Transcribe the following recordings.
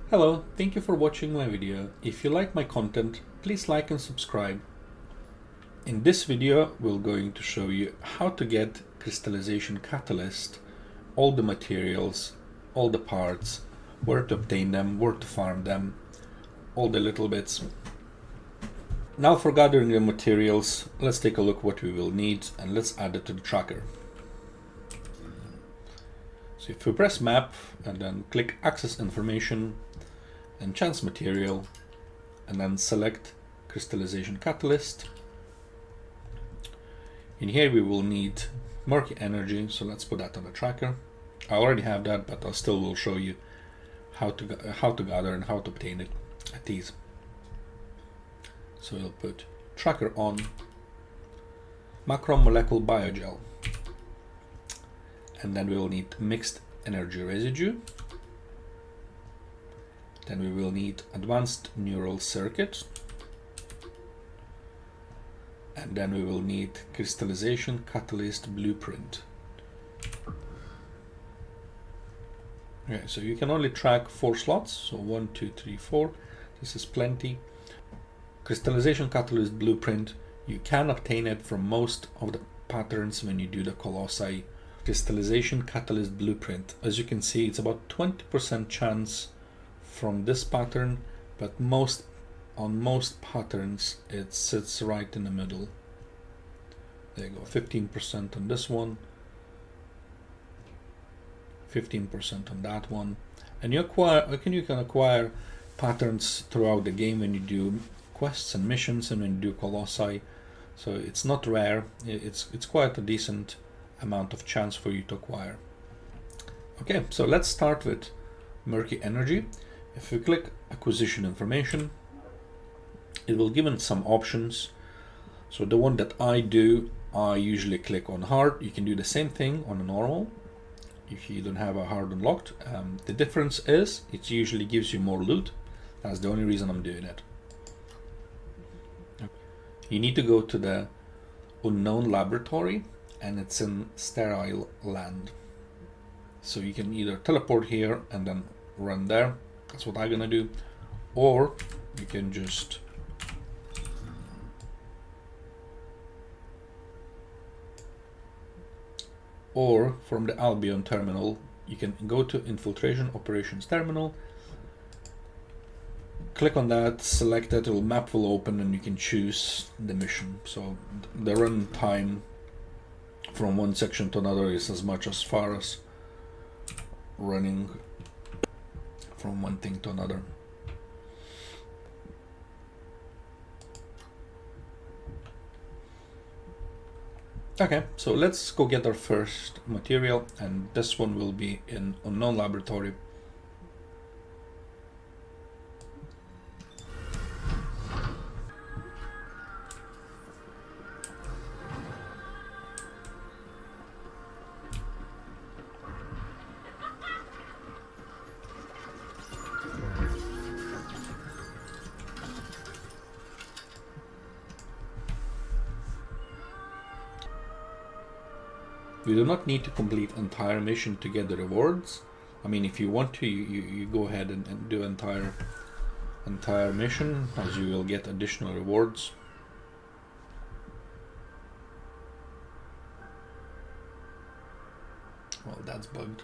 Hello, thank you for watching my video. If you like my content, please like and subscribe. In this video, we're going to show you how to get Crystallization Catalyst, all the materials, all the parts, where to obtain them, where to farm them, all the little bits. Now for gathering the materials, let's take a look what we will need and let's add it to the tracker. So if we press map and then click access information and chance material and then select Crystallization Catalyst. In here we will need murky energy, so let's put that on the tracker. I already have that, but I still will show you how to gather and how to obtain it at ease. So we'll put tracker on macromolecule biogel, and then we will need mixed energy residue. Then we will need advanced neural circuit, and then we will need crystallization catalyst blueprint. Okay, so you can only track 4 slots, so 1, 2, 3, 4. This is plenty. Crystallization catalyst blueprint, you can obtain it from most of the patterns when you do the colossi. Crystallization catalyst blueprint, as you can see, it's about 20% chance from this pattern, but on most patterns it sits right in the middle. There you go, 15% on this one, 15% on that one, and you can acquire patterns throughout the game when you do quests and missions and when you do colossi. So it's not rare, it's quite a decent amount of chance for you to acquire. Okay, so let's start with murky energy. If we click acquisition information, it will give us some options. So the one that I do, I usually click on hard. You can do the same thing on a normal if you don't have a hard unlocked. The difference is it usually gives you more loot. That's the only reason I'm doing it. You need to go to the unknown laboratory, and it's in sterile land. So you can either teleport here and then run there. That's what I'm gonna do. Or you can just from the Albion terminal, you can go to Infiltration Operations Terminal, click on that, select it, map will open and you can choose the mission. So the run time from one section to another is as much as far as running from one thing to another. Okay, so let's go get our first material, and this one will be in unknown laboratory. You do not need to complete entire mission to get the rewards. I mean, if you want to, you go ahead and do entire mission, as you will get additional rewards. Well, that's bugged.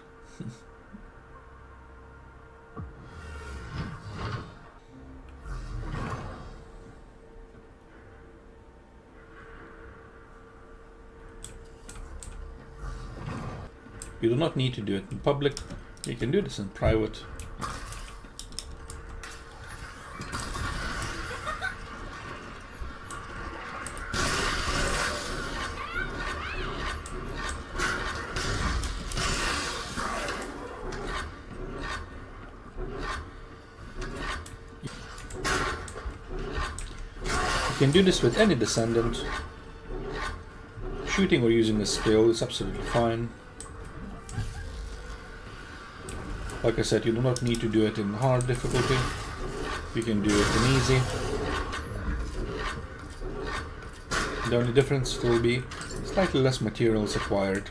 You do not need to do it in public. You can do this in private. You can do this with any Descendant. Shooting or using a skill is absolutely fine. Like I said, you do not need to do it in hard difficulty. You can do it in easy. The only difference will be slightly less materials acquired.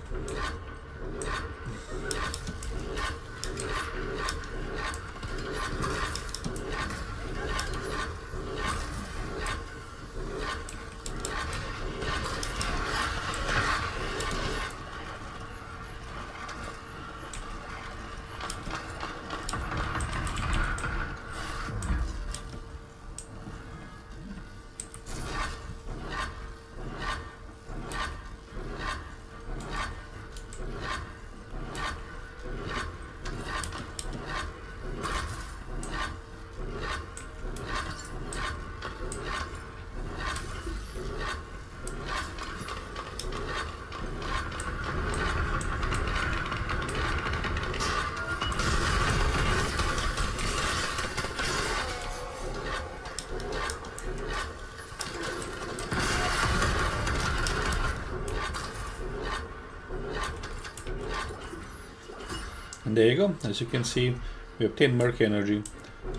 And there you go. As you can see, we obtained Murky Energy,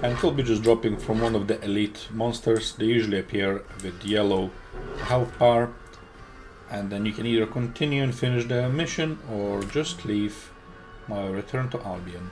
and it will be just dropping from one of the elite monsters. They usually appear with yellow health bar, and then you can either continue and finish the mission or just leave. My return to Albion.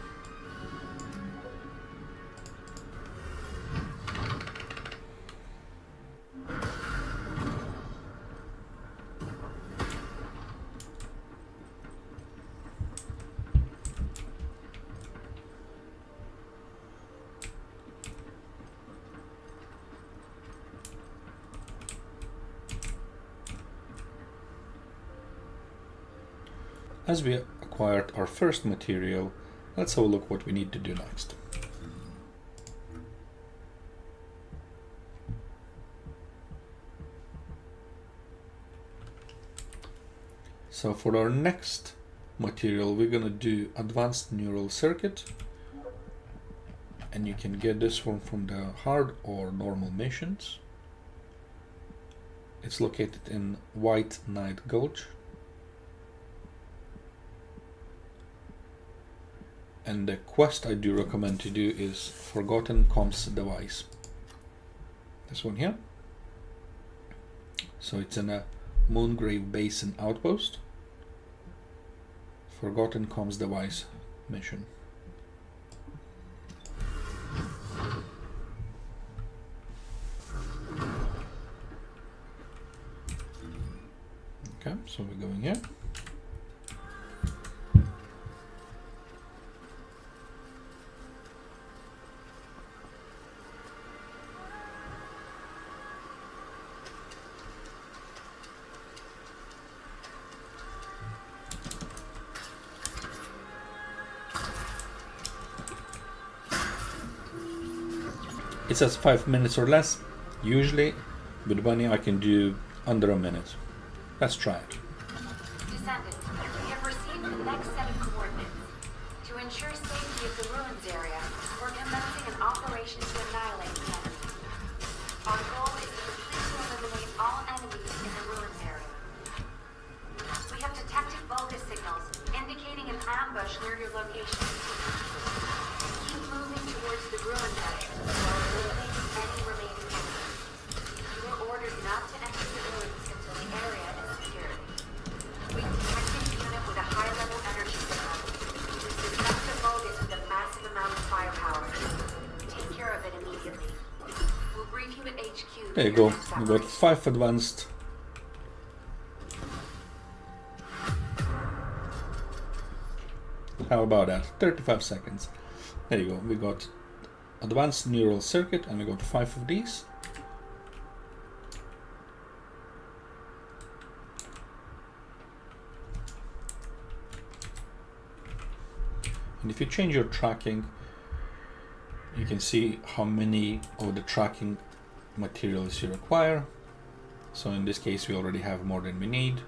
As we acquired our first material, let's have a look what we need to do next. So for our next material, we're gonna do advanced neural circuit, and you can get this one from the hard or normal missions. It's located in White Knight Gulch. And the quest I do recommend to do is Forgotten Comms Device. This one here. So it's in a Moongrave Basin outpost. Forgotten Comms Device mission. Okay, so we're going here. It says 5 minutes or less. Usually, with bunny I can do under a minute. Let's try it. Descendant, we have received the next set of coordinates. To ensure safety of the ruins area, we're commencing an operation to annihilate the enemy. Our goal is to completely eliminate all enemies in the ruins area. We have detected Vulgus signals indicating an ambush near your location. Keep moving towards the ruins area while eliminating any remaining enemies. You are ordered not to enter the ruins until the area is secured. We detected a unit with a high-level energy signal. We suspect the Vulgus with a massive amount of firepower. Take care of it immediately. We'll brief you at HQ. There you go. We got 5 advanced. How about that? 35 seconds. There you go. We got advanced neural circuit and we got 5 of these. And if you change your tracking, you can see how many of the tracking materials you require. So in this case, we already have more than we need.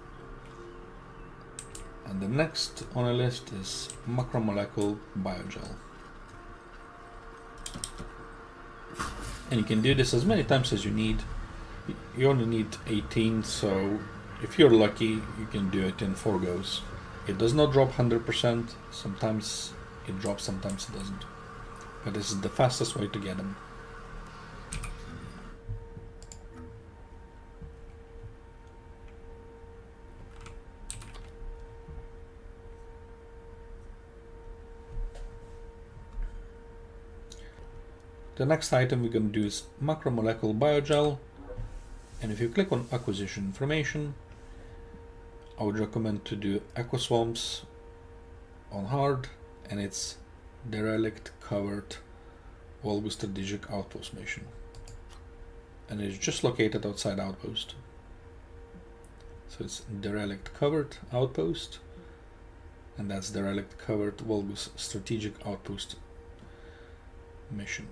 And the next on the list is macromolecule biogel. And you can do this as many times as you need. You only need 18, so if you're lucky, you can do it in 4 goes. It does not drop 100%. Sometimes it drops, sometimes it doesn't. But this is the fastest way to get them. The next item we're going to do is macromolecule biogel, and if you click on acquisition information, I would recommend to do ecoswamps on hard, and it's derelict covered Volgu strategic outpost mission, and it's just located outside outpost. So it's derelict covered outpost, and that's derelict covered Volgu's strategic outpost mission.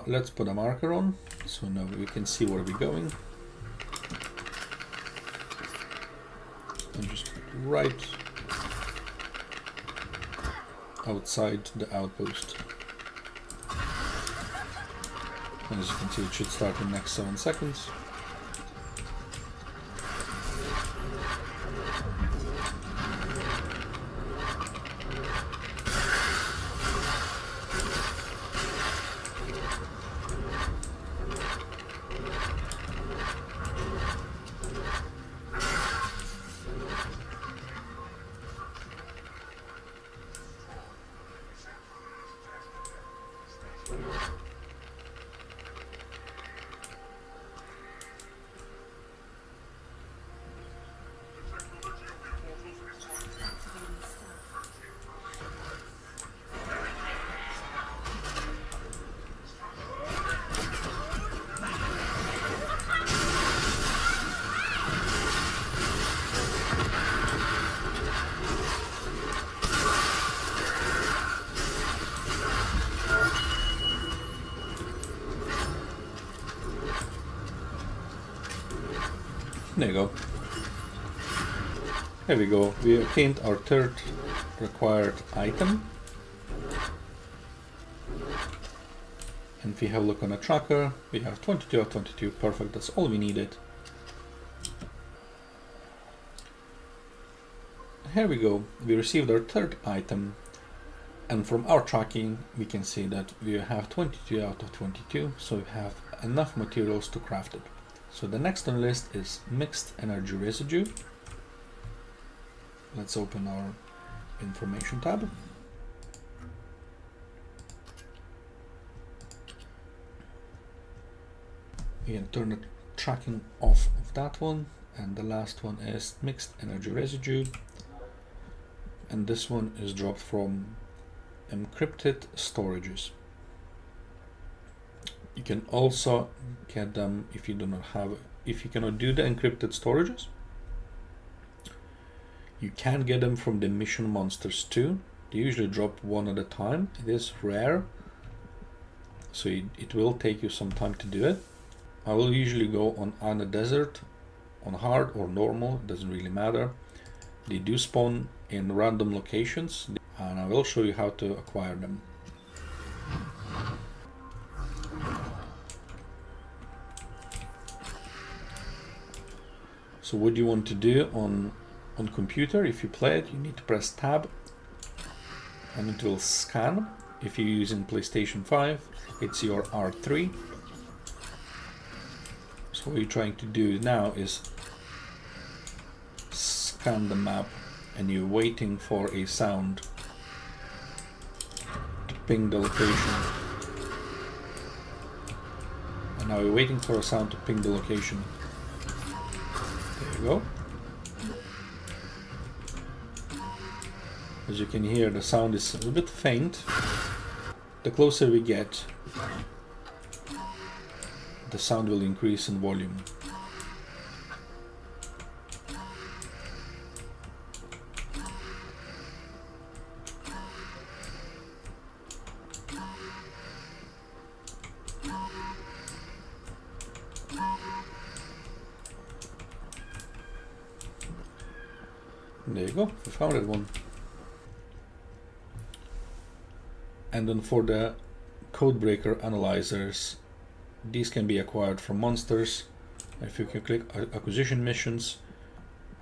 Let's put a marker on, so now we can see where we're going. And just right outside the outpost. As you can see, it should start in the next 7 seconds. There you go. There we go. We obtained our third required item. And if we have a look on the tracker, we have 22 out of 22. Perfect. That's all we needed. Here we go. We received our third item. And from our tracking, we can see that we have 22 out of 22. So we have enough materials to craft it. So the next on the list is mixed energy residue. Let's open our information tab. We can turn the tracking off of that one, and the last one is mixed energy residue, and this one is dropped from encrypted storages. You can also get them if you do not have, if you cannot do the encrypted storages. You can get them from the mission monsters too. They usually drop one at a time. It is rare, so it will take you some time to do it. I will usually go on a desert, on hard or normal, it doesn't really matter. They do spawn in random locations, and I will show you how to acquire them. So what you want to do on computer, if you play it, you need to press tab and it will scan. If you're using PlayStation 5, it's your R3. So what you're trying to do now is scan the map, and you're waiting for a sound to ping the location. And now you're waiting for a sound to ping the location. There you go. As you can hear, the sound is a little bit faint. The closer we get, the sound will increase in volume. There you go, we found it one. And then for the codebreaker analyzers, these can be acquired from monsters. If you can click acquisition missions,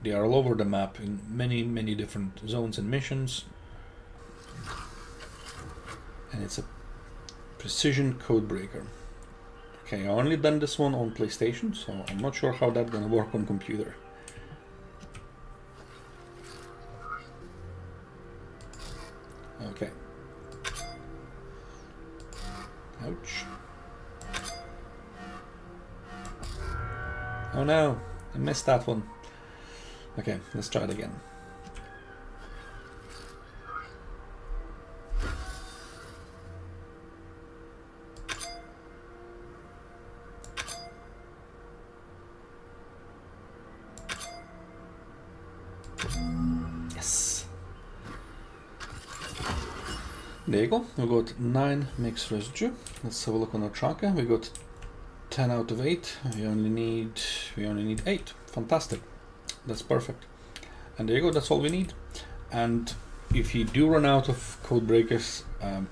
they are all over the map in many different zones and missions. And it's a precision codebreaker. Okay, I only done this one on PlayStation, so I'm not sure how that's gonna work on computer. Okay. Ouch. Oh no, I missed that one. Okay, let's try it again. Yes. There you go. We got 9 mixed residue. Let's have a look on our tracker. We got 10 out of 8. We only need 8. Fantastic. That's perfect. And there you go. That's all we need. And if you do run out of code breakers,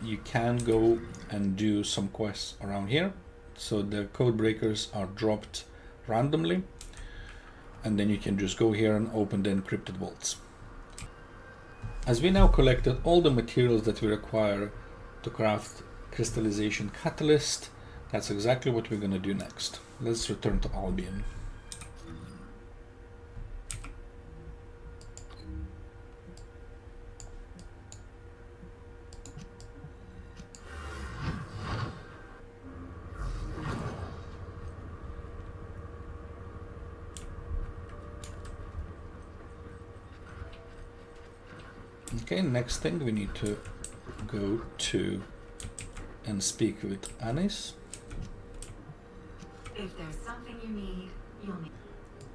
you can go and do some quests around here. so the code breakers are dropped randomly, and then you can just go here and open the encrypted vaults. As we now collected all the materials that we require to craft Crystallization Catalyst, that's exactly what we're going to do next. Let's return to Albion. Okay, next thing we need to go to and speak with Anis. If there's something you need, you'll need.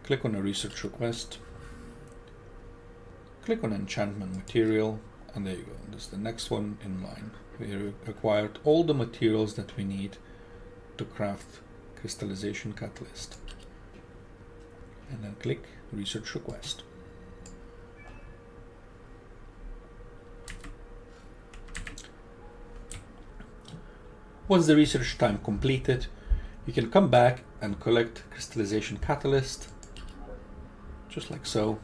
Click on a research request. Click on enchantment material, and there you go. This is the next one in line. We acquired all the materials that we need to craft Crystallization Catalyst. And then click research request. Once the research time completed, you can come back and collect Crystallization Catalyst, just like so,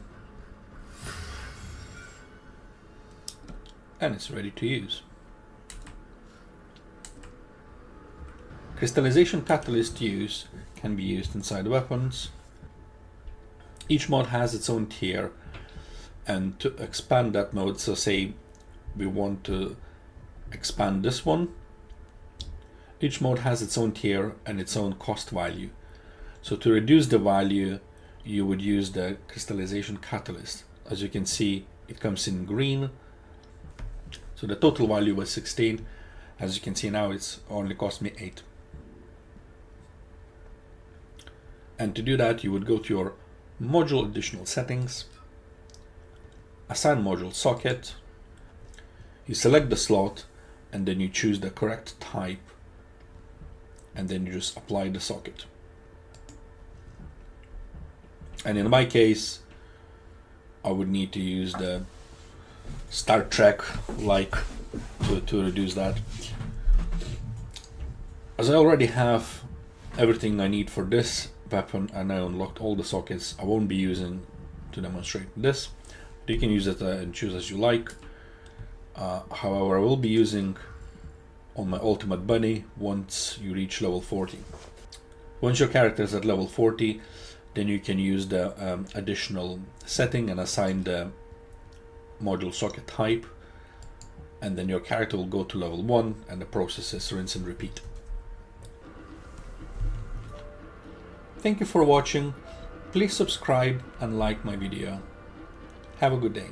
and it's ready to use. Crystallization Catalyst use can be used inside weapons. Each mod has its own tier, and to expand that mode, so say we want to expand this one, each mode has its own tier and its own cost value. So to reduce the value, you would use the Crystallization Catalyst. As you can see, it comes in green. So the total value was 16. As you can see now, it's only cost me 8. And to do that, you would go to your module additional settings, assign module socket, you select the slot, and then you choose the correct type, and then you just apply the socket. And in my case, I would need to use the Star Trek like to reduce that. As I already have everything I need for this weapon and I unlocked all the sockets, I won't be using to demonstrate this. You can use it and choose as you like. However, I will be using on my ultimate bunny once you reach level 40. Once your character is at level 40, then you can use the additional setting and assign the module socket type, and then your character will go to level 1 and the process is rinse and repeat. Thank you for watching. Please subscribe and like my video. Have a good day.